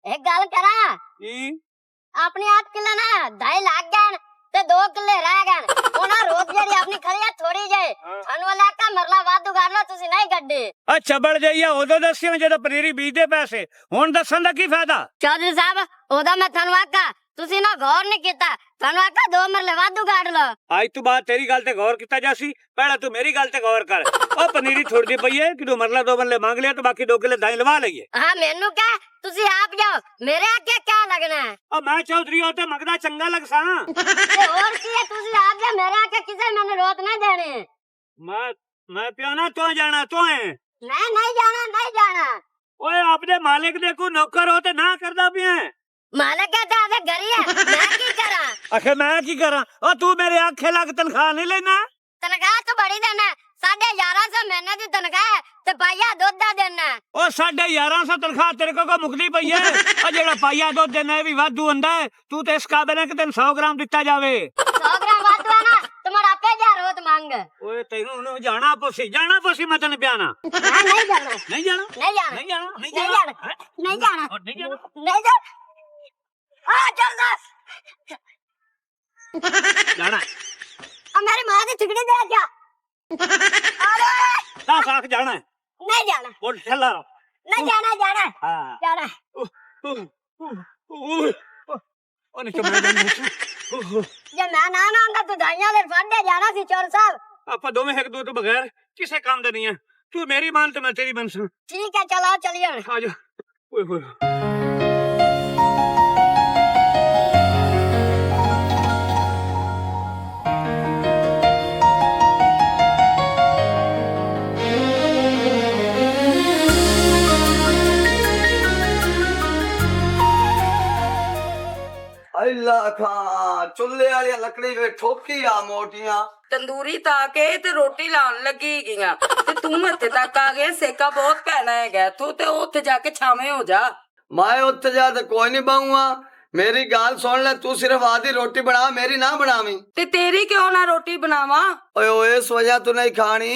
एक गल करा अपनी 8 किले ना 2.5 लाख गए ते 2 किले रह गए ओना रोज जेडी अपनी खलिया थोड़ी जे थानू वाला का मरला वादू कर लो तुसी नहीं गड्डी अच्छा बढ़ जाइए उदो दसियो जदों पनीरी बीजदे पैसे हुण दसन दा की फायदा। चौधरी साहब ओदा मैं थानू आका तुसी ना गौर नहीं कीता थानू आका 2 मरले वादू काट लो। आज तू बात तेरी गल ते गौर किता जासी पहले तू मेरी गल ते गौर कर। ओ पनीरी थोड़ी पई है कि तू मरला 2 मरले मांग लिया तो बाकी 2 किले दाई लवा लईए। हां मेनू क्या तुसी आप जाओ मेरे आके क्या लगना है। ओ मैं चौधरी हो ते मंगदा चंगा लगसा ते और की है तुसी आप जा मेरे आके किसे मैंने रोत नहीं देने। मैं पियो ना तो जाना तो है नहीं जाना ओए अपने मालिक दे को नौकर हो ते ना करदा पिया मालिक कहता है घरी है मैं की करा। आखे मैं की करा ओ तू मेरे आखे लग तनख्वाह नहीं लेना तनख्वाह तो बड़ी देना 1150 महीने की तनख्वाह है ते पाइया दूध दा देना। ओ 1150 तनख्वाह तेरे को मुकदी पई है ओ जेड़ा पाइया दूध देना है भी वाधू हुंदा है तू ते इस काबिल है कि तेन 100 ग्राम दिता जावे 100 ग्राम वाधू है ना तुम्हारा पे जा रोत मांग। ओए तैनू नु जाना पोसी मैं तने प्याना नहीं जाना नहीं जाना नहीं जाना नहीं जाना नहीं जाना नहीं जाना नहीं जाना नहीं जाना आ चल जाना अब मेरी मां की ठिकड़ी दे क्या अरे ना साख जाना है नहीं जाना बोल चला नहीं जाना हां जाना ओने तो मैं जाना जे मैं ना आंदा तो दाइयां ले फड़े जाना सी चोर साहब आपा दोवें एक दो तो बगैर किसे काम दे नहीं है तू मेरी मान तो मैं तेरी मान सा ठीक है चलो चलिए आ जा ओए होए अल्लाह खां चुल्ले वाली लकड़ी वे ठोकी आ मोटियां ਤੰਦੂਰੀ ਤਾਂ ਕੇ ਤੇ ਰੋਟੀ ਲਾਉਣ ਲੱਗੀ ਗਈਆਂ ਤੇ ਤੂੰ ਮੱਥੇ ਤੱਕ ਆ ਗਿਆ ਸੇਕਾ ਬਹੁਤ ਪੈਣਾ ਹੈਗਾ ਤੂੰ ਤੇ ਉੱਥੇ ਜਾ ਕੇ ਛਾਵੇਂ ਹੋ ਜਾ। मैं उत्थे जा ते कोई नहीं बहुआ मेरी गाल सुन ले तू सिर्फ आधी रोटी बना मेरी ना बनावी ਤੇ ਤੇਰੀ ਕਿਉਂ ਨਾ ਰੋਟੀ ਬਣਾਵਾ। ओए ओए इस वजह तू नहीं खानी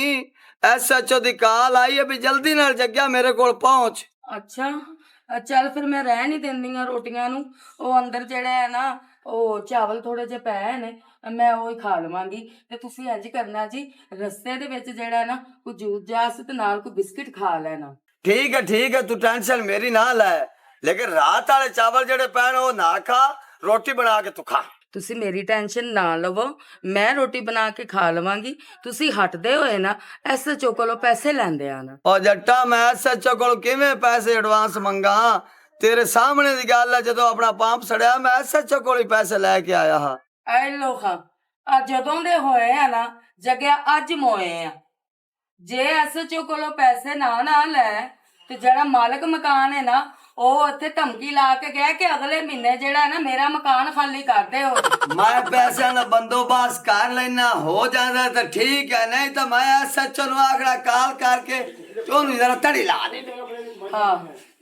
SHO दी काल आई है भी जल्दी नाल जग्या मेरे कोल पहुंच। ਅੱਛਾ ਚੱਲ ਫਿਰ ਮੈਂ ਰਹਿ ਨਹੀਂ ਦਿੰਦੀਆਂ ਰੋਟੀਆਂ ਨੂੰ ਉਹ ਅੰਦਰ ਜਿਹੜਾ ਹੈ ਨਾ ਉਹ ਚਾਵਲ ਥੋੜੇ ਜਿਹੇ ਪਏ ਨੇ ਮੈਂ ਉਹ ਹੀ ਖਾ ਲਵਾਂਗੀ ਤੇ ਤੁਸੀਂ ਇੰਜ ਕਰਨਾ ਜੀ ਰਸਤੇ ਦੇ ਵਿੱਚ ਜਿਹੜਾ ਨਾ ਕੋਈ ਜੂਸ ਜਾਸ ਤੇ ਨਾਲ ਕੋਈ ਬਿਸਕਿਟ ਖਾ ਲੈਣਾ। ठीक है तू टेंशन मेरी ना ले लेकिन रात वाले चावल जेड़े पैन वो ना खा रोटी बना के तू खा। ਤੁਸੀਂ ਮੇਰੀ ਟੈਨਸ਼ਨ ਨਾ ਲਵੋ ਮੈਂ ਰੋਟੀ ਬਣਾ ਕੇ ਖਾ ਲਵਾਂਗੀ ਤੁਸੀਂ ਹਟਦੇ ਹੋਏ ਨਾ SHO ਕੋਲੋਂ ਪੈਸੇ ਲੈਂਦੇ ਆਣਾ। और जट्टा मैं SHO कोल किवें पैसे एडवांस मंगा तेरे सामने दी गल है जदों अपना पंप सड़िया मैं SHO कोल ही पैसे लेके आया हां। ਐ ਲੋਖਾ ਆ ਜਦੋਂ ਦੇ ਹੋਏ ਆ ਨਾ ਜਗਿਆ ਅੱਜ ਮੋਏ ਆ ਜੇ SHO ਕੋਲੋਂ ਪੈਸੇ ਨਾ ਲੈ ਤੇ ਜਿਹੜਾ ਮਾਲਕ ਮਕਾਨ ਹੈ ਨਾ ਉਹ ਉੱਥੇ ਧਮਕੀ ਲਾ ਕੇ ਗਿਆ ਕਿ ਅਗਲੇ ਮਹੀਨੇ ਜਿਹੜਾ ਨਾ ਮੇਰਾ ਮਕਾਨ ਖਾਲੀ ਕਰ ਦੇ ਹੋ। मैं पैसे ना बंदोबस्त कर लेना हो जाता तो ठीक है नहीं तो मैं SHO नु आखड़ा काल करके तोनू जरा तड़ी ला दे। ਹਾਂ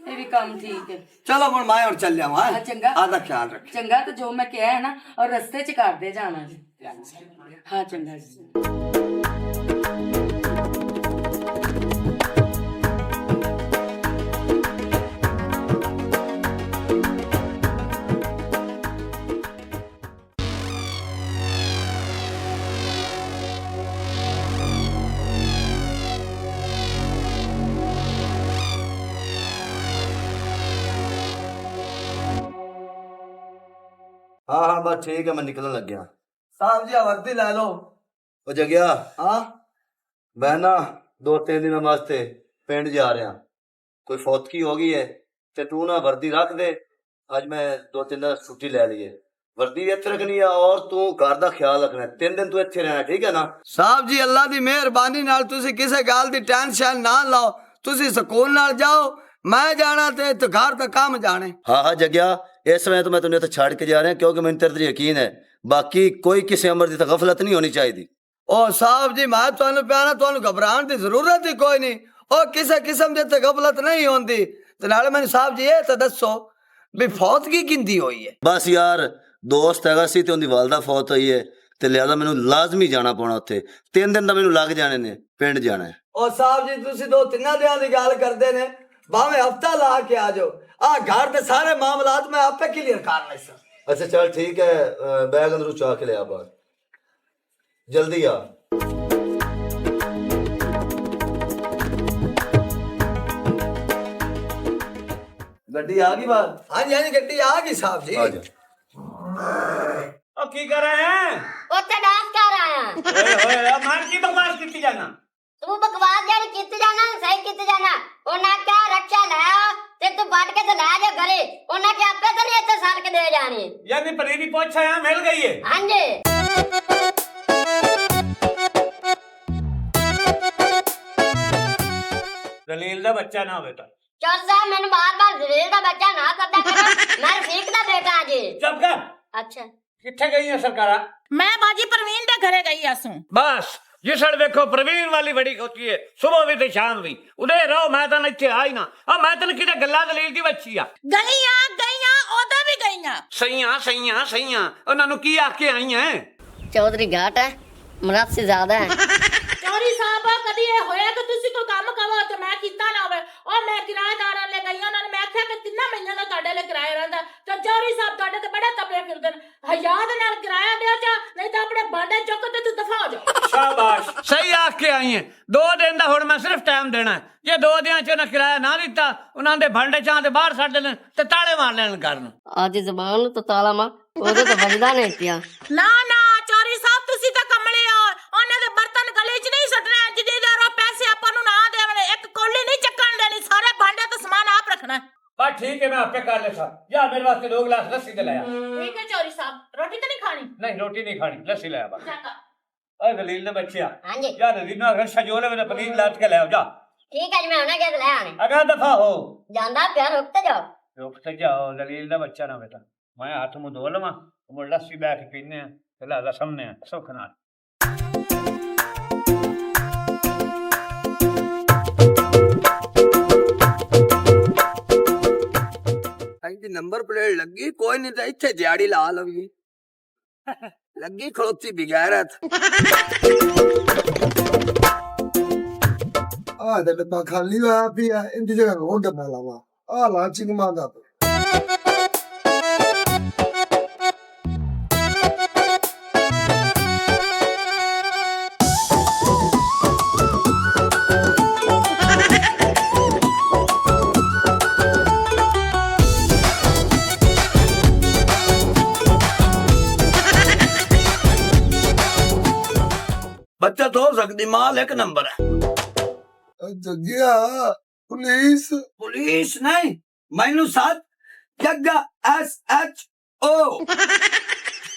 ਇਹ ਵੀ ਕੰਮ ਠੀਕ ਹੈ। चलो हुन मैं और चल जाऊं ਹਾਂ ਚੰਗਾ आधा ख्याल रख। ਚੰਗਾ ਤੇ ਜੋ ਮੈਂ ਕਿਹਾ ਹੈ ਨਾ ਔਰ ਰਸਤੇ 'ਚ ਕਰਦੇ ਜਾਣਾ ਜੀ। ਹਾਂ ਚੰਗਾ ਜੀ। हाँ हाँ बस ठीक है मैं निकलने लग गया। साहब जी वर्दी ले लो। ओ जगया हाँ मैं ना 2-3 दिन वास्ते पिंड जा रहा कोई फौतकी हो गई है ते तू ना वर्दी रख दे आज मैं 2-3 दिन छुट्टी ले ली है वर्दी इत्थे रखनी है और तू घर दा ख्याल रखना है 3 दिन तू इत्थे रहना ठीक है ना। साहब जी अल्लाह दी मेहरबानी नाल तुसी किसे गल दी टेंशन ना लाओ तुसी सुकून नाल जाओ मैं जाना ते इत्थे घर दा काम जाने। हाँ हाँ जगया इस समय तो मैं तुझे इत्थे छड़ के जा रहा क्योंकि मैंने तेरे ते यकीन है बाकी कोई किसी अमर की गफलत नहीं होनी चाहिए। ओ साहब जी मैं तुहानू प्याना तुहानू घबराने की जरूरत ही कोई नहीं ओ किसी किस्म दी ते गफलत नहीं होंदी ते नाले मैनू साहब जी ये तो दसो भी फौतगी किंदी हुई है। बस यार दोस्त हैगा सी ते उनदी वालदा फौत हुई है ते लिहाजा मैनू लाजमी जाना पौना उत्थे 3 दिन दा मैनू लग जाने ने पिंड जाना है। ओ साहब जी तुसी 2-3 दिनां दी गल करदे ने भावे हफ्ता ला के आ जाओ, आ घर के सारे मामलात मैं आपे क्लियर कर लै सा। अच्छा चल ठीक है, बैग अंदरों चाह के ले आ बाहर, जल्दी आ। गड्डी आ गई बाहर? हाँ जी हाँ जी, गड्डी आ गई साहब जी। आ जा। ओ की कर रहे हैं? ਉੱਥੇ ਡਾਂਸ ਕਰ ਆਇਆ ओए ओए अब मान की बकवास की जाना। ਤੂੰ ਬਕਵਾਸ ਜਿਹੜੀ ਕੀਤੀ ਜਾਣਾ ਸਹੀ ਕੀਤੀ ਜਾਣਾ। ਉਹਨਾਂ ਕਿਹਾ ਰਕਸ਼ਾ ਲੈ ਆ ਤੇ ਤੂੰ ਵੱਢ ਕੇ ਤੇ ਲੈ ਜਾ ਘਰੇ। ਉਹਨਾਂ ਕਿ ਆਪੇ ਤੇ ਨਹੀਂ ਇੱਥੇ ਸੜ ਕੇ ਦੇ ਜਾਣੀ। यानी पनीरी पहुंचा है, मिल गई है। ਹਾਂਜੀ दलील दा बच्चा ना बेटा। ਚੌਰ ਸਾਹਿਬ ਮੈਨੂੰ ਬਾਰ-ਬਾਰ ਜ਼ਰੀਰ ਦਾ ਬੱਚਾ ਨਾ ਕਰਦਾ ਕਰੋ। ਮੈਂ ਰਫੀਕ ਦਾ ਬੇਟਾ ਜੀ। चुप कर। ਅੱਛਾ किथे गई है सरकारा? मैं बाजी परवीन दे घरे गई आसूं। बस जिसड़ देखो प्रवीण वाली बड़ी होती है, सुबह भी ते शाम भी उदे रहो। मैं तो इत्थे आई ना, अब मैं तन किते गल्ला दलील दी बच्ची आ। गईयां गईयां ओदा भी गईयां। सईयां सईयां सईयां उन्हां नु की आख के आई हैं? ਚੌਧਰੀ ਘਾਟ ਹੈ ਮੁਨਾਫਸੀ ਜ਼ਿਆਦਾ ਹੈ। चौरी साहब कदी ये होया कि तुसी कोई काम करो ते मैं कीता ना होवे। और मैं किराएदारां ले गई उन्हां ने मैं आख्या कि 3 महीने दा ਤੁਹਾਡੇ ਲਈ ਕਿਰਾਇਆ ਰਹਿੰਦਾ ਤੇ ਚੌਰੀ ਸਾਹਿਬ ਤੁਹਾਡੇ ਤੇ ਬੜਾ ਤਬਲੇ ਫਿਰਦੇ ਨੇ। ਹਯਾ ਦੇ ਨਾਲ ਕਿਰਾਇਆ ਦਿਓ ਚਾ ਨਹੀਂ ਤਾਂ ਆਪਣੇ ਬਾਂਡੇ ਚੁੱਕ ਤੇ ਤੂੰ ਦਫਾ ਹੋ ਜਾ। शाबाश, सही आख के आई हैं। 2 दिन दा हुण मैं सिर्फ टाइम देना है। जे 2 दिनां च ना किराया ना दिता, उन्हां दे भांडे चां ते बाहर छੱਡ ਦੇਣ ਤੇ ਤਾਲੇ ਮਾਰ ਲੈਣ ਕਰਨ। ਆਦੀ ਜ਼ਬਾਨ ਨੂੰ ਤਾਂ ਤਾਲਾ ਮਾਰ, ਉਹਦੇ ਤਾਂ ਵੱਜਦਾ ਨਹੀਂ ਪਿਆ। ਨਾ ਨਾ ਚੌਰੀ ਸਾਹਿਬ ਤੁਸੀਂ ਤਾਂ ਕਮਲੇ ਹੋ। ਉਹਨਾਂ ਦੇ ਬਰਤਨ ਗਲੇ 'ਚ ਨਹੀਂ ਸੱਟਣੇ। ਜਿੰਨੇ ਦੇਰ ਉਹ ਪੈਸੇ ਆਪਾਂ ਨੂੰ ਨਾ ਦੇਵਣ, ਇੱਕ ਕੋਲੀ ਨਹੀਂ ਚੱਕਣ ਦੇਣੀ। ਸਾਰੇ ਭਾਂਡੇ ਤੇ ਸਮਾਨ ਆਪ ਰੱਖਣਾ। बस ठीक है, मैं आपे कर लेता। या मेरे वास्ते 2 गिलास लस्सी दे लाया। ठीक है चौरी साहब, रोटी तो नहीं खानी? नहीं रोटी नहीं खानी, लस्सी लाया बस। चंगा। ओए दलील दे बच्चिया, ਹਾਂਜੀ या दलील ना रक्षा जो ले मैंने पनीर लाट के ले आओ जा। ਠੀਕ ਹੈ ਜੀ ਮੈਂ ਉਹਨਾਂ ਕੇ ਲੈ ਆਣੇ। अगर दफा हो ਜਾਂਦਾ ਪਿਆ ਰੁਕ ਤੇ ਜਾਓ। रुक तो जाओ, दलील दा बच्चा ना बेटा। मैं हाथ मुंह धो लवां, मुड़ लस्सी बैठ के पीने हैं, ते ला समने सुख नाल। ਇਹਦੀ ਨੰਬਰ ਪਲੇਟ ਲੱਗੀ ਕੋਈ ਨਹੀਂ ਤਾਂ ਇੱਥੇ ਦਿਹਾੜੀ ਲਾ ਲਵੀ। ਲੱਗੀ ਖਲੋਤੀ ਬਿਗੈਰਤ। ਆ ਤੇ ਡੱਬਾ ਖਾਲੀ ਹੋਇਆ ਪਿਆ, ਇਹਦੀ ਜਗ੍ਹਾ ਹੋਰ ਡੱਬਾ ਲਾਵਾਂ। ਆ ਲਾ ਚਿੰਗਮਾ ਦਾ ਬੱਚਾ ਤੋਂ ਸਕਦੀ ਮਾਲ ਇੱਕ ਨੰਬਰ ਹੈ। ਜੱਗਿਆ ਪੁਲਿਸ ਪੁਲਿਸ ਨਹੀਂ, ਮੈਨੂੰ ਸਾਥ ਜੱਗਾ SHO।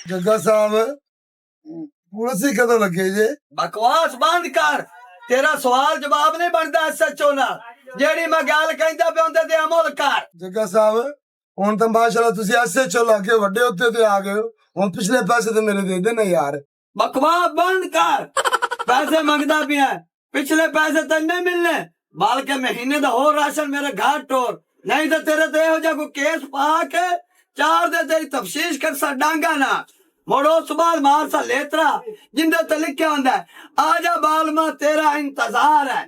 ਜੱਗਾ ਸਾਹਿਬ ਪੁਲਿਸ ਹੀ ਕਦੋਂ ਲੱਗੇ ਜੇ? ਬਕਵਾਸ ਬੰਦ ਕਰ, ਤੇਰਾ ਸਵਾਲ ਜਵਾਬ ਨਹੀਂ ਬਣਦਾ SHO ਨਾਲ। ਜਿਹੜੀ ਮੈਂ ਗੱਲ ਕਹਿੰਦਾ ਪਿਆ ਉਹਦੇ ਤੇ ਅਮਲ ਕਰ। ਜੱਗਾ ਸਾਹਿਬ ਹੁਣ ਤਾਂ ਮਾਸ਼ਾਅੱਲਾ ਤੁਸੀਂ SHO ਲਾ ਕੇ ਵੱਡੇ ਉੱਤੇ ਤੇ ਆ ਗਏ ਹੋ। ਹੁਣ ਪਿਛਲੇ ਪੈਸੇ ਤੇ ਮੇਰੇ ਦੇ ਦੇਣਾ ਯਾਰ। ਬਕਵਾਸ ਬੰਦ ਕਰ, ਪੈਸੇ ਮੰਗਦਾ ਪਿਆ, ਪਿਛਲੇ ਪੈਸੇ ਤਾਂ ਨਹੀਂ ਮਿਲਨੇ, ਬਲਕਿ ਮਹੀਨੇ ਦਾ ਹੋਰ ਰਾਸ਼ਨ ਮੇਰੇ ਘਰ ਟੋਰ, ਨਹੀਂ ਤਾਂ ਤੇਰੇ ਤੇ ਇਹੋ ਜਿਹਾ ਕੋਈ ਕੇਸ ਪਾ ਕੇ 4 ਦੇ ਤੇਰੀ ਤਫਸੀਸ਼ ਕਰ ਸਾ ਡਾਂਗਾ ਨਾ ਮੋੜੋ ਸਵਾਲ ਮਾਰ ਸਾ ਲੇਤਰਾ ਜਿੰਦੇ ਤੇ ਲਿਖਿਆ ਹੁੰਦਾ ਆ ਜਾ ਬਾਲਮਾ ਤੇਰਾ ਇੰਤਜ਼ਾਰ ਹੈ।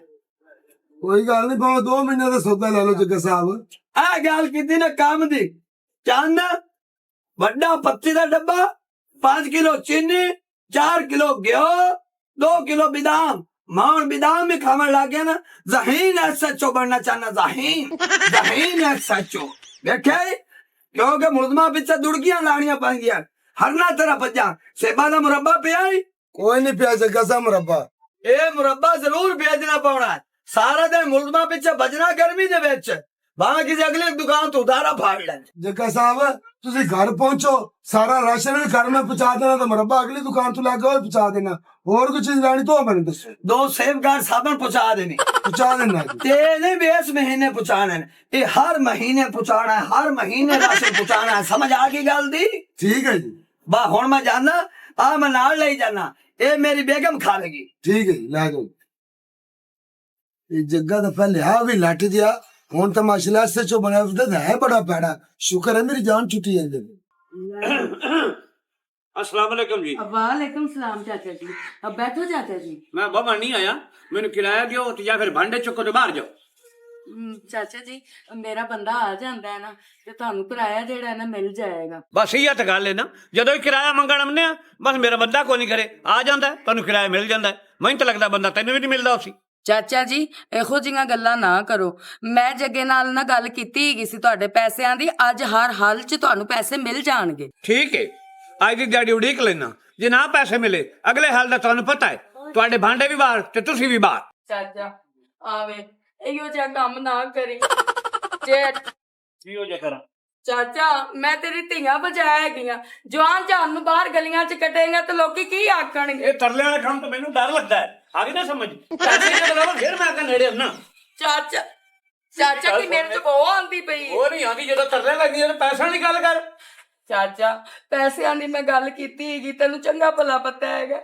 ਕੋਈ ਗੱਲ ਨਹੀਂ, ਭਾਵੇਂ 2 ਮਹੀਨੇ ਦਾ ਸੌਦਾ ਲੈ ਲਓ ਜੱਗਾ ਸਾਹਿਬ। ਇਹ ਗੱਲ ਕੀਤੀ ਨਾ ਕੰਮ ਦੀ। ਚੰਨ ਵੱਡਾ ਪੱਤੀ ਦਾ ਡੱਬਾ, 5 ਕਿਲੋ ਚੀਨੀ, 4 ਕਿਲੋ ਘਿਓ, 2 ਕਿਲੋ ਬਦਾਮ। ਮਾਣ ਬਦਾਮ ਵੀ ਖਾਣ ਲੱਗ ਗਿਆ ਨਾ, ਜ਼ਹੀਨ SHO ਬਣਨਾ ਚਾਹਨਾ। ਜ਼ਹੀਨ SHO ਵੇਖੇ, ਕਿਉਂਕਿ ਮੁਲਜ਼ਮਾਂ ਪਿੱਛੇ ਦੁੜਕੀਆਂ ਲਾਣੀਆਂ ਪੈਂਦੀਆਂ। ਹਰਨਾ ਤਰ੍ਹਾਂ ਭੱਜਾਂ। ਸੇਬਾਂ ਦਾ ਮੁਰੱਬਾ ਪਿਆ ਹੀ ਕੋਈ ਨਹੀਂ ਪਿਆ ਜੱਗਾ ਸਾਹਿਬ ਮੁਰੱਬਾ। ਇਹ ਮੁਰੱਬਾ ਜ਼ਰੂਰ ਭੇਜਣਾ ਪਾਉਣਾ। ਸਾਰਾ ਦਿਨ ਮੁਲਜ਼ਮਾਂ ਪਿੱਛੇ ਭੱਜਣਾ ਗਰਮੀ ਦੇ ਵਿੱਚ, ਭਾਵੇਂ ਕਿਸੇ ਅਗਲੀ ਦੁਕਾਨ ਤੋਂ ਉਧਾਰਾ ਫਾੜ ਲੈ। ਜੱਗਾ ਸਾਹਿਬ ਤੁਸੀਂ ਘਰ ਪਹੁੰਚੋ, ਸਾਰਾ ਰਾਸ਼ਨ ਵੀ ਘਰ ਮੈਂ ਪਹੁੰਚਾ ਦੇਣਾ ਤੇ ਮੁਰੱਬਾ ਅਗਲੀ ਦੁਕਾਨ ਤੋਂ ਲੈ ਕੇ ਪਹੁੰਚਾ ਦੇਣਾ। ਹੋਰ ਕੁਝ ਚੀਜ਼ ਲੈਣੀ ਤਾਂ ਮੈਨੂੰ ਦੱਸੋ। 2 ਸੇਫਗਾਰਡ ਸਾਬਣ ਪਹੁੰਚਾ ਦੇਣੀ। ਪਹੁੰਚਾ ਦੇਣਾ ਜੀ। ਤੇ ਨਹੀਂ ਵੀ ਇਸ ਮਹੀਨੇ ਪਹੁੰਚਾਣਾ ਹੈ, ਇਹ ਹਰ ਮਹੀਨੇ ਪਹੁੰਚਾਣਾ ਹੈ, ਹਰ ਮਹੀਨੇ ਰਾਸ਼ਨ ਪਹੁੰਚਾਣਾ ਹੈ। ਸਮਝ ਆ ਗਈ ਗੱਲ ਦੀ? ਠੀਕ ਹੈ ਜੀ। ਬਾ ਹੁਣ ਮੈਂ ਜਾਣਾ, ਆ ਮੈਂ ਨਾਲ ਲਈ ਜਾਣਾ, ਇਹ ਮੇਰੀ ਬੇਗਮ ਖਾ ਲੇਗੀ। ਠੀਕ ਹੈ ਜੀ, ਲੈ ਜਾਓ। ਇਹ ਜੱਗਾ ਦਾ ਪਹਿਲੇ ਆ ਵੀ ਲੱਟ ਦਿਆ, ਹੁਣ ਤਾਂ ਮਾਸ਼ਾਅੱਲਾ SHO ਬਣਿਆ ਫਿਰਦਾ ਹੈ ਬੜਾ ਪੈੜਾ। ਸ਼ੁਕਰ ਹੈ ਮੇਰੀ ਜਾਨ ਛੁੱਟੀ ਜਾਂਦੀ। अस्सलाम वालेकुम जी। वालेकुम सलाम चाचा जी। अब बैठो चाचा जी। मैं बमन नहीं आया, मैंने किराया दियो तो या फिर भांडे चुको तो बाहर जाओ। ਚਾਚਾ ਜੀ ਮੇਰਾ ਬੰਦਾ ਆ ਜਾਂਦਾ ਹੈ ਨਾ ਤੇ ਤੁਹਾਨੂੰ ਕਿਰਾਇਆ ਜਿਹੜਾ ਹੈ ਨਾ ਮਿਲ ਜਾਏਗਾ। ਬਸ ਇਹ ਤਾਂ ਗੱਲ ਹੈ ਨਾ, ਜਦੋਂ ਹੀ ਕਿਰਾਇਆ ਮੰਗਣ ਆਉਂਦੇ ਆ ਬਸ ਮੇਰਾ ਬੰਦਾ ਕੋਈ ਨਹੀਂ ਕਰੇ ਆ ਜਾਂਦਾ ਹੈ, ਤੁਹਾਨੂੰ ਕਿਰਾਇਆ ਮਿਲ ਜਾਂਦਾ ਹੈ। ਮੈਨੂੰ ਤਾਂ ਲੱਗਦਾ ਬੰਦਾ ਤੈਨੂੰ ਵੀ ਨਹੀਂ ਮਿਲਦਾ ਸੀ। ਚਾਚਾ ਜੀ ਇਹੋ ਜਿਹੀਆਂ ਗੱਲਾਂ ਨਾ ਕਰੋ। ਮੈਂ ਜੱਗੇ ਨਾਲ ਨਾ ਗੱਲ ਕੀਤੀ ਹੈਗੀ ਸੀ ਤੁਹਾਡੇ ਪੈਸਿਆਂ ਦੀ, ਅੱਜ ਹਰ ਹਾਲ 'ਚ ਤੁਹਾਨੂੰ ਪੈਸੇ ਮਿਲ ਜਾਣਗੇ। ਠੀਕ ਹੈ, ਅੱਜ ਦੀ ਦਿਹਾੜੀ ਉਡੀਕ ਲੈਣਾ, ਜੇ ਨਾ ਪੈਸੇ ਮਿਲੇ ਅਗਲੇ ਹਾਲ ਦਾ ਤੁਹਾਨੂੰ ਪਤਾ ਹੈ, ਤੁਹਾਡੇ ਭਾਂਡੇ ਵੀ ਬਾਹਰ ਤੇ ਤੁਸੀਂ ਵੀ ਬਾਹਰ। ਚਾਚਾ ਆਵੇ ਇਹੋ ਜਿਹਾ ਕੰਮ ਨਾ ਕਰੀ। ਜੇ ਕੀ ਹੋ ਜਾ ਕਰਾਂ ਚਾਚਾ ਮੈਂ ਤੇਰੀ ਧੀਆਂ ਬਚਾਇਆ ਹੈਗੀਆਂ, ਜਵਾਨ ਜਾਨ ਨੂੰ ਬਾਹਰ ਗਲੀਆਂ 'ਚ ਕੱਢੇਗਾ ਤੇ ਲੋਕੀ ਕੀ ਆਖਣਗੇ। ਇਹ ਤਰਲੇ ਵਾਲੇ ਕੰਮ ਤੋਂ ਮੈਨੂੰ ਡਰ ਲੱਗਦਾ ਹੈ, ਆ ਗਈ ਨਾ ਸਮਝ। ਪੈਸੇ ਜਦੋਂ ਲਾਵਾਂ ਫਿਰ ਮੈਂ ਆ ਨੇੜੇ ਹੁੰਨਾ। ਚਾਚਾ ਚਾਚਾ ਕੀ ਮੇਰੇ 'ਚ ਬਹੁਤ ਆਉਂਦੀ ਪਈ ਹੈ। ਉਹ ਨਹੀਂ ਆਉਂਦੀ, ਜਦੋਂ ਤਰਲੇ ਲੱਗਦੀਆਂ ਤੇ ਪੈਸਾ ਦੀ ਗੱਲ ਕਰ। ਚਾਚਾ ਪੈਸਿਆਂ ਦੀ ਮੈਂ ਗੱਲ ਕੀਤੀ ਹੈਗੀ, ਤੈਨੂੰ ਚੰਗਾ ਭਲਾ ਪਤਾ ਹੈਗਾ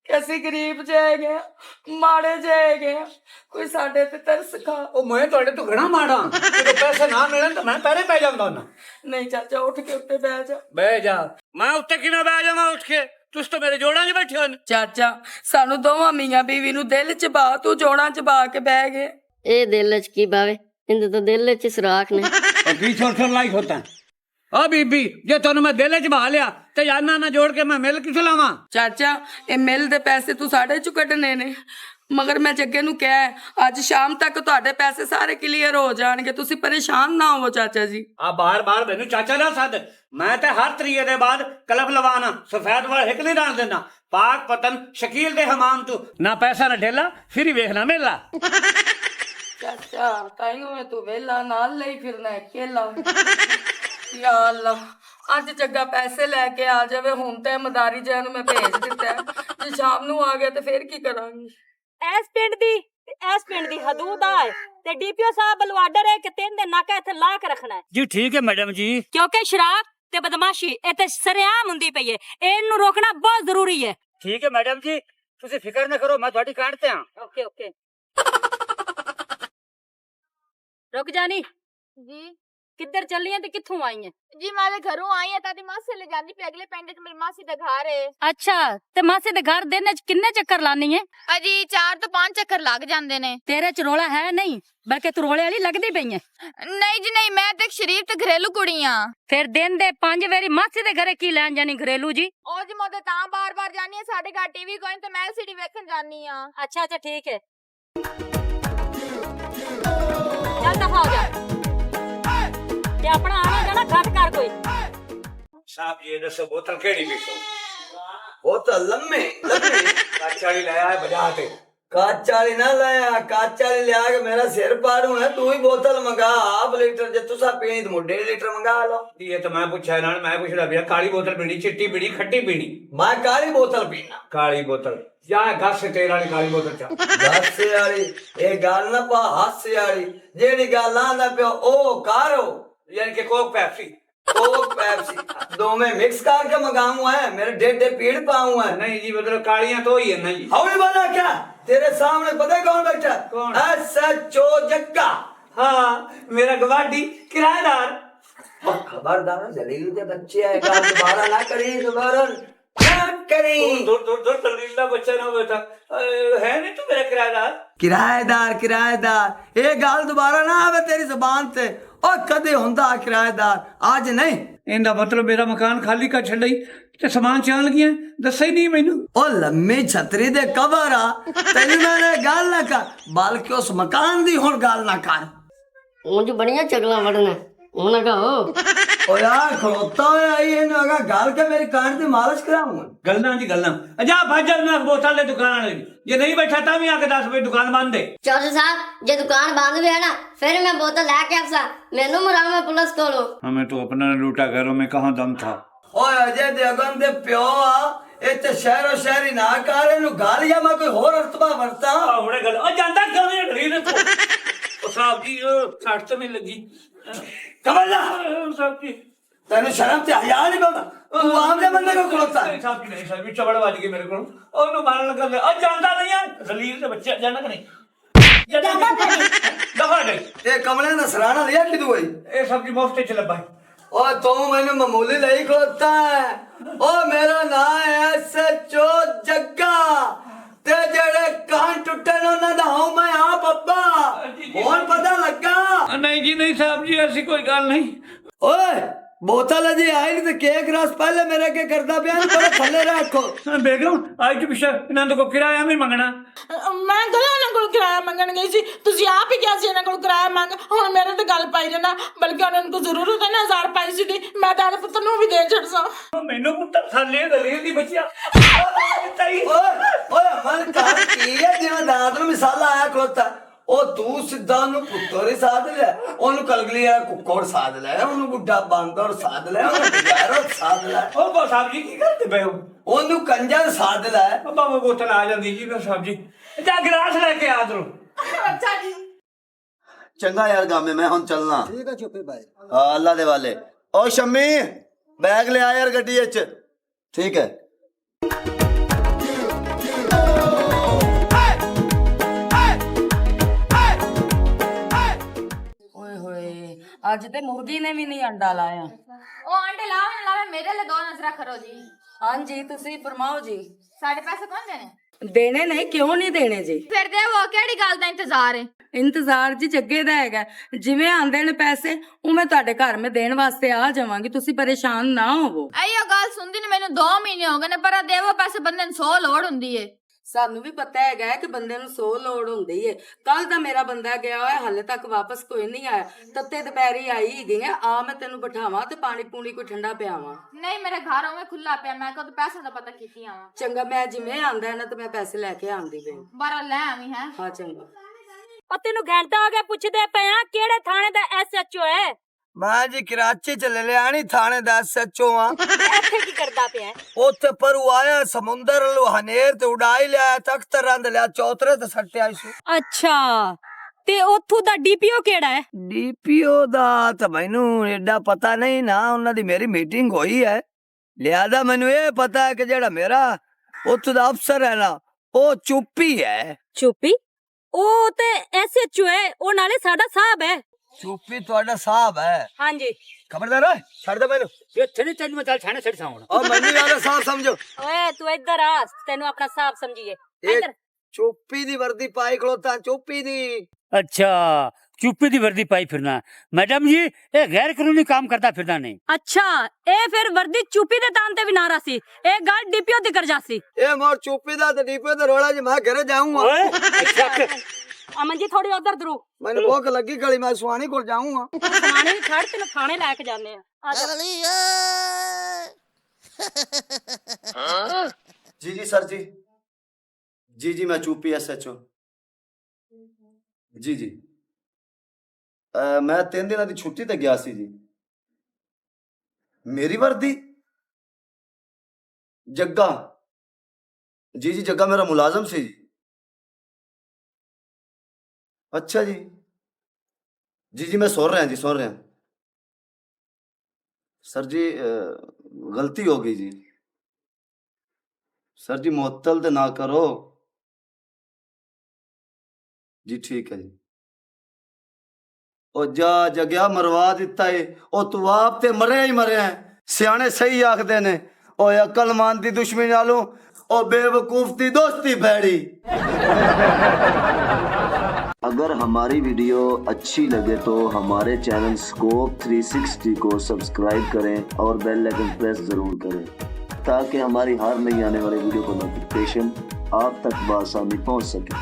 ਕਿ ਅਸੀਂ ਗਰੀਬ ਜਿਹੇ ਹੈਗੇ ਆ, ਮਾੜੇ ਜਿਹੇ ਹੈਗੇ ਆ, ਕੋਈ ਸਾਡੇ ਤੇ ਤਰਸ ਖਾ। ਉਹ ਮੈਂ ਤੁਹਾਡੇ ਤੋਂ ਘਣਾ ਮਾੜਾ, ਜਦੋਂ ਪੈਸੇ ਨਾ ਮਿਲਣ ਤਾਂ ਮੈਂ ਪਹਿਰੇ ਪੈ ਜਾਂਦਾ ਹੁੰਦਾ। ਨਹੀਂ ਚਾਚਾ ਉੱਠ ਕੇ ਉੱਤੇ ਬਹਿ ਜਾ। ਬਹਿ ਜਾ, ਮੈਂ ਉੱਤੇ ਕਿਵੇਂ ਬਹਿ ਜਾਵਾਂ ਉੱਠ ਕੇ? ਤੁਸੀਂ ਤਾਂ ਮੇਰੇ ਜੋੜਾਂ 'ਚ ਬੈਠੇ ਹੋ। ਚਾਚਾ ਸਾਨੂੰ ਦੋਵਾਂ ਮੀਆਂ ਬੀਵੀ ਨੂੰ ਦਿਲ 'ਚ ਬਾ, ਤੂੰ ਜੋੜਾਂ 'ਚ ਬਾ ਕੇ ਬਹਿ ਗਏ। ਇਹ ਦਿਲ ਚ ਕੀ ਬਾਵੇ, ਇਹਦੇ ਤਾਂ ਦਿਲ ਚ ਸੁਰਾਖ ਨੇ। ਕੀ ਛੋੜ ਲਾਈਕ ਹੋਤਾ ਆ ਬੀਬੀ, ਜੇ ਤੁਹਾਨੂੰ ਮੈਂ ਦਿਲ 'ਚ ਬਹਾ ਲਿਆ ਤੇ ਜਾਨਾ ਨਾ ਜੋੜ ਕੇ ਮੈਂ ਮਿਲ ਕਿੱਥੇ ਲਾਵਾਂ? ਚਾਚਾ ਇਹ ਮਿਲ ਦੇ ਪੈਸੇ ਤੂੰ ਸਾਡੇ 'ਚੋਂ ਕੱਢਣੇ ਨੇ, ਮਗਰ ਮੈਂ ਜੱਗੇ ਨੂੰ ਕਿਹਾ ਅੱਜ ਸ਼ਾਮ ਤੱਕ ਤੁਹਾਡੇ ਪੈਸੇ ਸਾਰੇ ਕਲੀਅਰ ਹੋ ਜਾਣਗੇ, ਤੁਸੀਂ ਪਰੇਸ਼ਾਨ ਨਾ ਹੋਵੋ ਚਾਚਾ ਜੀ। ਆ ਬਾਰ ਮੈਨੂੰ ਚਾਚਾ ਨਾ ਸੱਦ, ਮੈਂ ਤੇ ਹਰ ਤਰੀਏ ਦੇ ਬਾਅਦ ਕਲਬ ਲਵਾਣਾ, ਸਫੈਦ ਵਾਲ ਹਿੱਕ ਨਹੀਂ ਡਾਣ ਦੇਣਾ। ਪਾਕ ਪਤਨ ਸ਼ਕੀਲ ਦੇ ਹਮਾਮ ਤੂੰ, ਨਾ ਪੈਸਾ ਨਾ ਢੇਲਾ, ਫਿਰ ਹੀ ਵੇਖਣਾ ਮੇਲਾ। ਚਾਚਾ ਤਾਈਓ ਮੈਂ ਤੂੰ ਵੇਲਾ ਨਾਲ ਲਈ ਫਿਰਨਾ ਅਕੇਲਾ। ਯਾ ਅੱਲਾ ਅੱਜ ਜੱਗਾ ਪੈਸੇ ਲੈ ਕੇ ਆ ਜਾਵੇ, ਹੁਣ ਤੇ ਮਦਾਰੀ ਜੈ ਨੂੰ ਮੈਂ ਭੇਜ ਦਿੱਤਾ, ਜੇ ਸ਼ਾਮ ਨੂੰ ਆ ਗਿਆ ਤੇ ਫਿਰ ਕੀ ਕਰਾਂਗੀ। ਇਸ ਪਿੰਡ ਦੀ ਤੇ ਇਸ ਪਿੰਡ ਦੀ ਹਦੂਦ ਆ ਤੇ ਡੀਪੀਓ ਸਾਹਿਬ ਬਲਵਾਡਰ ਹੈ ਕਿ 3 ਦਿਨ ਨਾਕਾ ਇੱਥੇ ਲਾ ਕੇ ਰੱਖਣਾ ਹੈ ਜੀ। ਠੀਕ ਹੈ ਮੈਡਮ ਜੀ, ਕਿਉਂਕਿ ਸ਼ਰਾਬ ਤੇ ਬਦਮਾਸ਼ੀ ਇੱਥੇ ਸਰੇਆਮ ਹੁੰਦੀ ਪਈ ਹੈ, ਇਹਨੂੰ ਰੋਕਣਾ ਬਹੁਤ ਜ਼ਰੂਰੀ ਹੈ। ਠੀਕ ਹੈ ਮੈਡਮ ਜੀ, ਤੁਸੀਂ ਫਿਕਰ ਨਾ ਕਰੋ, ਮੈਂ ਤੁਹਾਡੀ ਕਾਂਡ ਤੇ ਹਾਂ। ਓਕੇ ਓਕੇ ਰੁਕ ਜਾਨੀ ਜੀ ਕਿੱਧਰ ਚੱਲੀ ਹੈ ਤੇ ਕਿੱਥੋਂ ਆਈ ਹੈ? ਜੀ ਮੈਂ ਤੇ ਘਰੋਂ ਆਈ ਆ, ਤਾਦੀ ਮਾਸੀ ਲੈ ਜਾਂਦੀ ਪਈ, ਅਗਲੇ ਪਿੰਡ ਚ ਮੇਰੀ ਮਾਸੀ ਦਾ ਘਰ ਹੈ। ਅੱਛਾ ਤੇ ਮਾਸੀ ਦੇ ਘਰ ਦਿਨ ਚ ਕਿੰਨੇ ਚੱਕਰ ਲਾਨੀ ਹੈ? ਅਜੀ 4 ਤੋਂ 5 ਚੱਕਰ ਲੱਗ ਜਾਂਦੇ ਨੇ। ਤੇਰੇ ਚ ਰੋਲਾ ਹੈ ਨਹੀਂ, ਬਲਕਿ ਤੂੰ ਰੋਲੇ ਵਾਲੀ ਲੱਗਦੀ ਪਈ ਹੈ। ਨਹੀਂ ਜੀ ਨਹੀਂ, ਮੈਂ ਤੇ ਇੱਕ ਸ਼ਰੀਫ ਤੇ ਘਰੇਲੂ ਕੁੜੀ ਆ। ਫਿਰ ਦਿਨ ਦੇ 5 ਵਾਰੀ ਮਾਸੀ ਦੇ ਘਰੇ ਕੀ ਲੈਣ ਜਾਣੀ ਘਰੇਲੂ ਜੀ? ਉਹ ਜੀ ਮੈਂ ਤੇ ਤਾਂ ਬਾਰ-ਬਾਰ ਜਾਨੀ ਆ, ਸਾਡੇ ਘਰ ਟੀਵੀ ਕੋਈ ਤੇ ਮੈਂ LCD ਵੇਖਣ ਜਾਨੀ ਆ। ਅੱਛਾ ਅੱਛਾ ਠੀਕ ਹੈ, ਚੱਲ ਦਫਾ ਹੋ ਜਾ ਤੇ ਆਪਣਾ ਆਣਾ ਜਾਣਾ ਘੱਟ ਕਰ ਕੋਈ। ਸਾਹਿਬ ਜੀ ਦੱਸੋ ਬੋਤਲ ਕਿਹੜੀ ਪੀਸੋ? बोतल लम्बे ਕੱਚ ਵਾਲੀ ਲੈ ਆਏ ਬਾਜ਼ਾਰ ਤੇ। काच वाली ना लाया, काच वाली लिया के मेरा सिर पाड़ू है। तू ही बोतल मंगा हाफ लीटर, जे तुसा पीनी तो 1.5 लीटर मंगा लो। ਇਹ ਤਾਂ ਮੈਂ ਪੁੱਛਿਆ ਇਹਨਾਂ ਨੂੰ, ਮੈਂ ਪੁੱਛਦਾ ਪਿਆ ਕਾਲੀ ਬੋਤਲ ਪੀਣੀ, ਚਿੱਟੀ ਪੀਣੀ, ਖੱਟੀ ਪੀਣੀ? मैं काली बोतल पीना। ਕਾਲੀ ਬੋਤਲ ਜਾਂ ਗੱਸ ਤੇਲ ਵਾਲੀ ਕਾਲੀ ਬੋਤਲ ਚ। हासे वाली ये गल ना पा, हासे वाली जेड़ी गल आंदा पियो ओ करो, ਯਾਨੀ ਕਿ ਕੋਕ ਪੈਪਸੀ कोक पेप्सी दो में मिक्स करके मंगाऊं है, मेरे डेढ़ पीड़ पाऊं है। ਨਹੀਂ ਜੀ, ਮਤਲਬ ਕਾਲੀਆਂ ਤੋਂ ਹੀ ਹੈ ਨਾ ਜੀ। हौली वाला क्या तेरे सामने पता है कौन बैठा? कौन? SHO जग्गा। हाँ, मेरा गवाडी किराएदार। और खबरदार जलील के बच्चे आएगा, दोबारा ना करी, दोबारा ना करी। दूर दलील का बच्चा ना बेटा है नहीं तू मेरा किराएदार। किराएदार ये गल दोबारा ना आवे तेरी जुबान से। और कदे हुंदा किराएदार, आज नहीं। ਇਹਦਾ ਮਤਲਬ ਮੇਰਾ ਮਕਾਨ ਖਾਲੀ ਕਰ ਛੱਡਈ ਤੇ ਸਮਾਨ ਚਾਣ ਲੱਗੀਆਂ, ਦੱਸਿਆ ਹੀ ਨਹੀਂ ਮੈਨੂੰ। ओ लम्मी छतरी दे कवर आ, तेरी मैंने गल ना कर, बल्कि उस मकान दी हुण गल ना कर। ਉਂਝ ਬੜੀਆਂ ਚਗਲਾਂ ਵੜਨਾ, ਉਹ ਨਾ ਕਹੋ। ओ यार खलोता होया आई इन्हें अगा गल के मेरी कान दी मालिश कराऊं। ਗੱਲਾਂ ਜੀ ਗੱਲਾਂ। ਅਜਾ ਭਾਜਲ ਮੈਂ ਬੋਤਲ ਦੇ ਦੁਕਾਨ ਵਾਲੇ ਦੀ, ਜੇ ਨਹੀਂ ਬੈਠਾ ਤਾਂ ਵੀ ਆ ਕੇ 10 ਵਜੇ ਦੁਕਾਨ ਬੰਦ ਦੇ। ਚੌਧਰੀ ਸਾਹਿਬ ਜੇ ਦੁਕਾਨ ਬੰਦ ਵੀ ਹੈ ਨਾ, ਫਿਰ मैं बोतल लेके आपसा मैनू मुराव में पुलिस कोलो। हमें तो अपना लूटा घरों में कहाँ दम था। ओए अजय देवगन दे प्यो आ इत्ते शहरो शहरी ना कर, इन्हू गालियां मैं कोई होर रतबा वरता। ਹੁਣੇ ਗੱਲ ਉਹ ਜਾਂਦਾ ਕਿਉਂ ਨਹੀਂ ਢਰੀ ਨੇ ਤੂੰ? ਉਹ ਸਾਹਿਬ ਜੀ ਉਹ ਸੱਟ ਤਾਂ ਨਹੀਂ ਲੱਗੀ। कमला ਸਾਹਿਬ ਜੀ तेन शर्म ते हया नहीं बंदा, तू आमने बंदे को खलोता। ਸਾਹਿਬ ਜੀ ਨਹੀਂ ਸਾਹਿਬ ਜੀ, ਚਵੜ ਵੱਜ ਗਈ ਮੇਰੇ ਕੋਲ, ਉਹਨੂੰ ਮਾਰਨ ਲੱਗਾ। ਉਹ ਜਾਂਦਾ ਨਹੀਂ ਆ ਜ਼ਲੀਲ ਦੇ ਬੱਚੇ, ਜਾਣਾ ਕਿ ਨਹੀਂ? ਦਫਾ ਗਈ। ये कमले ने सराना लिया कि तू ਇਹ ਸਬਜ਼ੀ ਮੁਫਤ ਚ ਲੱਭਾ। ओ तू मैंने मामूली नहीं खलोता है। ओ मेरा नाम है SHO जग्गा, ਤੇ ਜਿਹੜੇ ਕਾਨ ਟੁੱਟੇ ਨੇ ਉਹਨਾਂ ਦਾ ਹਾਂ ਮੈਂ ਆਪ ਅੱਬਾ ਹੁਣ ਪਤਾ ਲੱਗਾ। ਨਹੀਂ ਜੀ ਨਹੀਂ ਸਾਹਿਬ ਜੀ ਐਸੀ ਕੋਈ ਗੱਲ ਨਹੀਂ। ਓਏ बोतल अजी आई नहीं तो केक रस पहले मेरे के करदा पिया पर थल्ले रखो। बेगम आज के पिछे इन्होंने को किराया नहीं मंगना। ਮੈਂ ਗਲਾ ਇਹਨਾਂ ਕੋਲ ਕਿਰਾਇਆ ਮੰਗਣ ਗਈ ਸੀ, ਤੁਸੀਂ ਆਪ ਹੀ ਕਿਹਾ ਸੀ ਇਹਨਾਂ ਕੋਲ ਕਿਰਾਇਆ ਮੰਗ। ਹੁਣ ਮੇਰੇ ਤੇ ਗੱਲ ਪਾਈ ਜਾਣਾ, ਬਲਕਿ ਉਹਨਾਂ ਨੂੰ ਜ਼ਰੂਰਤ ਹੈ ਨਾ 1000 ਪਾਈ ਸੀ ਦੀ ਮੈਂ ਤਾਂ ਆਪਣੇ ਪੁੱਤਰ ਨੂੰ ਵੀ ਦੇ ਛੱਡਸਾਂ। ਮੈਨੂੰ ਪੁੱਤਰ ਥੱਲੇ ਦਲੇ ਦੀ ਬੱਚਿਆ ਤਾਈ ओए मन का की है जिवें दांत ਨੂੰ ਮਿਸਾਲਾ ਆਇਆ ਖਲੋਤਾ। ਉਹ ਤੂੰ ਸਿੱਧਾ ਨੂੰ ਪੁੱਤਰ ਹੀ ਸਾਧ ਲਿਆ, ਉਹਨੂੰ ਕਲਗਲੀ ਵਾਲਾ ਕੁੱਕੜ ਸਾਧ ਲਿਆ, ਉਹਨੂੰ ਬੁੱਢਾ ਬਾਂਦਰ ਸਾਧ ਲਿਆ, ਉਹਨੂੰ ਬਜ਼ਾਰੋਂ ਸਾਧ ਲਿਆ। ਉਹ ਬਾ ਸਾਹਿਬ ਜੀ ਕੀ ਕਰਦੇ ਪਏ ਹੋ? ਉਹਨੂੰ ਕੰਜਰ ਸਾਧ ਲਿਆ। ਬਾਬਾ ਉਹ ਬੋਤਲ ਆ ਜਾਂਦੀ ਜੀ ਫਿਰ ਸਾਹਿਬ ਜੀ ਜਾ ਗਲਾਸ ਲੈ ਕੇ ਆ ਦਰੋ। ਅੱਛਾ ਜੀ चंगा यार गामे मैं हुन चलना। ठीक है चुप्पी भाई। हाँ अल्लाह दे वाले। ओ शम्मी बैग ले आ यार गड्डी च। ठीक है। ਓਏ ਹੋਏ ਅੱਜ ਤੇ ਮੁਰਗੀ ਨੇ ਵੀ ਨਹੀਂ ਅੰਡਾ ਲਾਇਆ। ਉਹ ਆਂਡੇ ਲਾਵੇ ਨਾ ਲਾਵੇ ਮੇਰੇ ਲਈ 2 ਨਜ਼ਰਾਂ ਕਰੋ ਜੀ। ਹਾਂਜੀ ਤੁਸੀਂ ਫਰਮਾਓ ਜੀ। ਸਾਡੇ ਪੈਸੇ ਕੌਣ ਦੇਣੇ? ਦੇਣੇ ਨਹੀਂ, ਕਿਉਂ ਨਹੀਂ ਦੇਣੇ ਜੀ? ਫਿਰ ਦੇਵੋ, ਕਿਹੜੀ ਗੱਲ ਦਾ ਇੰਤਜ਼ਾਰ ਹੈ? ਇੰਤਜ਼ਾਰ ਜੀ ਜੱਗੇ ਦਾ ਹੈਗਾ, ਜਿਵੇਂ ਆਂਦੇ ਨੇ ਪੈਸੇ ਉਵੇਂ ਤੁਹਾਡੇ ਘਰ ਮੈਂ ਦੇਣ ਵਾਸਤੇ ਆ ਜਾਵਾਂਗੀ, ਤੁਸੀਂ ਪਰੇਸ਼ਾਨ ਨਾ ਹੋਵੋ। ਆਈਓ ਗੱਲ ਸੁਣਦੀ ਨੇ ਮੈਨੂੰ 2 ਮਹੀਨੇ ਹੋ ਗਏ ਨੇ, ਪਰ ਦੇਵੋ ਪੈਸੇ ਬੰਦੇ ਨੂੰ 100 ਲੋੜ ਹੁੰਦੀ ਏ। ਸਾਨੂੰ ਵੀ ਪਤਾ ਹੈਗਾ ਕਿ ਬੰਦੇ ਨੂੰ 100 ਲੋੜ ਹੁੰਦੀ ਏ। ਕੱਲ ਦਾ ਮੇਰਾ ਬੰਦਾ ਗਿਆ ਹੋਇਆ, ਹਾਲੇ ਤੱਕ ਵਾਪਸ ਕੋਈ ਨਹੀਂ ਆਇਆ। ਤੱਤੇ ਦੁਪਹਿਰੀ ਆਈ ਹੈਗੀ ਆ ਮੈਂ ਤੈਨੂੰ ਬਿਠਾਵਾਂ ਤੇ ਪਾਣੀ ਪੂਣੀ ਕੋਈ ਠੰਡਾ ਪਿਆਵਾਂ। ਨਹੀਂ ਮੇਰੇ ਘਰ ਉਵੇਂ ਖੁੱਲਾ ਪਿਆ, ਮੈਂ ਕਦੋਂ ਪੈਸੇ ਦਾ ਪਤਾ ਕੀਤੀ ਆਵਾਂ। ਚੰਗਾ ਮੈਂ ਜਿਵੇਂ ਆਂਦਾ ਨਾ ਤੇ ਮੈਂ ਪੈਸੇ ਲੈ ਕੇ ਆਂਦੀ ਪਈ। ਬਾਰਾ ਲੈ ਆਵੀਂ ਹੈ। ਹਾਂ ਚੰਗਾ। ਉਹ ਤੈਨੂੰ ਘੰਟਾ ਹੋ ਗਿਆ ਪੁੱਛਦੇ ਪਏ ਆ ਕਿਹੜੇ ਥਾਣੇ ਦਾ ਐਸਐਚਓ ਹੈ? ਮੈਂ ਜੀ ਕਰਾਚੀ ਚ ਲੈ ਲਿਆ ਨੀ ਥਾਣੇ ਦਾ ਐਸਐਚਓ ਆ। ਇੱਥੇ ਕੀ ਕਰਦਾ ਪਿਆ? ਉੱਥੇ ਪਰੂ ਆਇਆ ਸਮੁੰਦਰ ਲੋ ਹਨੇਰ ਤੇ ਉਡਾਈ ਲਿਆ, ਤਖਤ ਰੰਦ ਲਿਆ, ਚੌਤਰੇ ਤੇ ਸੱਟਿਆ ਸੀ। ਅੱਛਾ ਤੇ ਉੱਥੋਂ ਦਾ ਡੀਪੀਓ ਕਿਹੜਾ ਹੈ? ਡੀਪੀਓ ਦਾ ਤਾਂ ਮੈਨੂੰ ਐਡਾ ਪਤਾ ਨਹੀਂ ਨਾ, ਉਹਨਾਂ ਦੀ ਮੇਰੀ ਮੀਟਿੰਗ ਹੋਈ ਹੈ। ਲਿਆਦਾ ਮੈਨੂੰ ਇਹ ਪਤਾ ਹੈ ਕਿ ਜਿਹੜਾ ਮੇਰਾ ਉੱਥੋਂ ਦਾ ਅਫਸਰ ਹੈ ਨਾ ਉਹ ਚੁੱਪੀ ਹੈ। ਚੁੱਪੀ? ਉਹ ਤੇ ਐਸਐਚਓ ਹੈ, ਉਹ ਨਾਲੇ ਸਾਡਾ ਸਾਹਿਬ ਹੈ। ਚੁੱਪੀ ਤੁਹਾਡਾ ਸਾਹਿਬ ਹੈ? ਹਾਂਜੀ। ਖਬਰਦਾਰ ਓਏ ਛੱਡ ਦੇ ਮੈਨੂੰ। ਇੱਥੇ ਨਹੀਂ ਤੈਨੂੰ ਮੈਂ ਚੱਲ ਛਾਣੇ ਛੱਡ ਸਾਉਣ। ਉਹ ਮੈਨੂੰ ਯਾਰ ਸਾਹਿਬ ਸਮਝੋ। ਓਏ ਤੂੰ ਇੱਧਰ ਆ, ਤੈਨੂੰ ਆਪਣਾ ਸਾਹਿਬ ਸਮਝੀਏ। ਇਹ ਇੱਧਰ। ਚੁੱਪੀ ਦੀ ਵਰਦੀ ਪਾਈ ਖਲੋਤਾ, ਚੁੱਪੀ ਦੀ। अच्छा चुप्पी दी वर्दी पाई फिरना मैडम जी, ये गैर कानूनी काम करता फिरना नहीं। अच्छा ਇਹ ਫਿਰ ਵਰਦੀ ਚੁੱਪੀ ਦੇ ਦਾਨ ਤੇ ਵੀ ਨਾ ਰਾਸੀ, ਇਹ ਗੱਲ ਡੀਪੀਓ ਦੀ ਕਰ ਜਾਸੀ। ਇਹ ਮੋਰ ਚੁੱਪੀ ਦਾ ਤੇ ਡੀਪੀਓ ਦਾ ਰੋਲਾ ਜੀ, ਮੈਂ ਘਰੇ ਜਾਊਂਗਾ। ਅਮਨ ਜੀ ਥੋੜੀ ਉਧਰ ਦਰੂ, ਮੈਨੂੰ ਭੁੱਖ ਲੱਗੀ ਗਲੀ, ਮੈਂ ਸੁਹਾਣੀ ਕੋਲ ਜਾਊਂਗਾ। ਖਾਣੇ ਵੀ ਛੱਡ, ਤੈਨੂੰ ਖਾਣੇ ਲੈ ਕੇ ਜਾਂਦੇ ਆ। जी जी सर जी। जी जी मैं चूपी SHO। जी जी मैं 3 ਦਿਨਾਂ ਦੀ ਛੁੱਟੀ ਤੇ ਗਿਆ ਸੀ ਜੀ। ਮੇਰੀ ਵਰਦੀ ਜੱਗਾ? ਜੀ ਜੀ ਜੱਗਾ ਮੇਰਾ ਮੁਲਾਜ਼ਮ ਸੀ ਜੀ। अच्छा जी। जी जी मैं सुन रहा जी, सुन रहा। सर जी गलती हो गई जी। सर जी मुअत्तल ते ना करो जी। ठीक है जी। ओ जा जगया मरवा दिता है, ओ तू आप ते मरे ही मरे हैं। सियाने सही आखदे ने, ओ अक्लमंद दी दुश्मनी नालों ओ बेवकूफ दी दोस्ती भैड़ी। अगर हमारी वीडियो अच्छी लगे तो हमारे चैनल स्कोप 360 को सब्सक्राइब करें और बेल आइकन प्रेस जरूर करें ताकि हमारी हर नई आने वाली वीडियो का नोटिफिकेशन आप तक बआसानी पहुंच सके।